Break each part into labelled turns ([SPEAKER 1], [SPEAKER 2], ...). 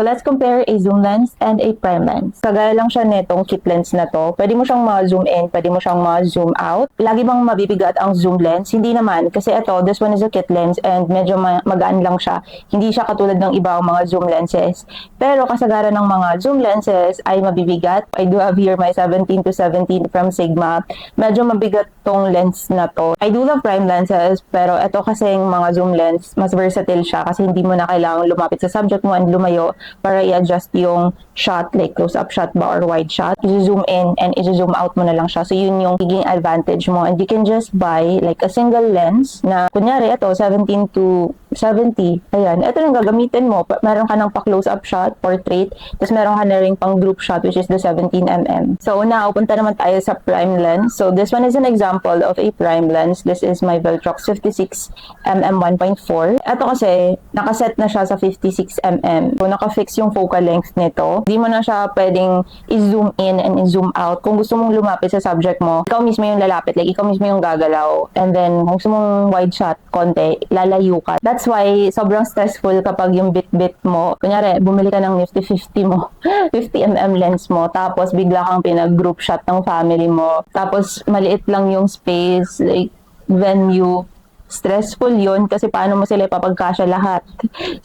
[SPEAKER 1] So let's compare a zoom lens and a prime lens. Kagaya lang siya netong kit lens na to. Pwede mo siyang ma-zoom in, pwede mo siyang ma-zoom out. Lagi bang mabibigat ang zoom lens? Hindi naman. Kasi ito, this one is a kit lens and medyo magaan lang siya. Hindi siya katulad ng ibang mga zoom lenses. Pero kasagaran ng mga zoom lenses ay mabibigat. I do have here my 17 to 17 from Sigma. Medyo mabigat tong lens na to. I do love prime lenses, pero ito kasing mga zoom lens, mas versatile siya kasi hindi mo na kailangan lumapit sa subject mo and lumayo para i-adjust yung shot, like close-up shot ba or wide shot. I-zoom in and i-zoom out mo na lang siya. So yun yung higing advantage mo. And you can just buy like a single lens na, kunyari ito, 17 to 70. Ayan, ito yung gagamitin mo. Meron ka ng pa-close-up shot, portrait, tapos meron ka na rin pang group shot which is the 17mm. So now, punta naman tayo sa prime lens. So this one is an example of a prime lens. This is my Veltrox 56mm 1.4. Ito kasi, nakaset na siya sa 56mm. So naka-fix yung focal length nito. Hindi mo na siya pwedeng i-zoom in and i-zoom out. Kung gusto mong lumapit sa subject mo, ikaw mismo yung lalapit. Like, ikaw mismo yung gagalaw. And then, kung gusto mong wide shot, konti, lalayo ka. That's why, sobrang stressful kapag yung bit-bit mo. Kunyari, bumili ka ng Nifty 50 mo. 50mm lens mo. Tapos, bigla kang pinag-group shot ng family mo. Tapos, maliit lang yung space. Like, venue. Stressful yun kasi paano mo sila ipapagkasya lahat.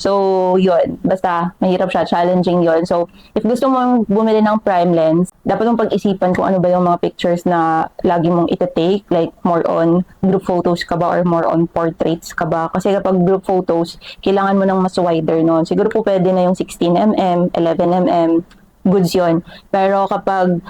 [SPEAKER 1] So, yun. Basta, mahirap siya. Challenging yun. So, if gusto mong bumili ng prime lens, dapat mong pag-isipan kung ano ba yung mga pictures na lagi mong ita-take. Like, more on group photos ka ba or more on portraits ka ba? Kasi kapag group photos, kailangan mo ng mas wider nun. Siguro po pwede na yung 16mm, 11mm, goods yun. Pero kapag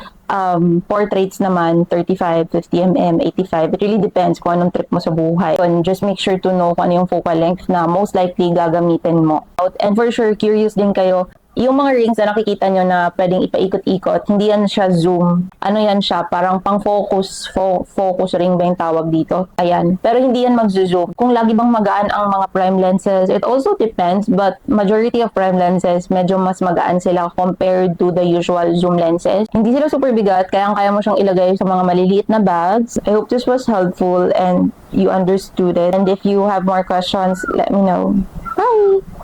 [SPEAKER 1] portraits naman, 35, 50mm, 85, it really depends kung anong trip mo sa buhay. And just make sure to know kung ano yung focal length na most likely gagamitin mo. And for sure, curious din kayo, yung mga rings na nakikita nyo na pwedeng ipaikot-ikot, hindi yan siya zoom. Ano yan siya? Parang pang-focus, focus ring ba yung tawag dito? Ayan. Pero hindi yan mag-zoom. Kung lagi bang magaan ang mga prime lenses, it also depends, but majority of prime lenses, medyo mas magaan sila compared to the usual zoom lenses. Hindi sila super bigat, kaya mo siyang ilagay sa mga maliliit na bags. I hope this was helpful and you understood it. And if you have more questions, let me know. Bye!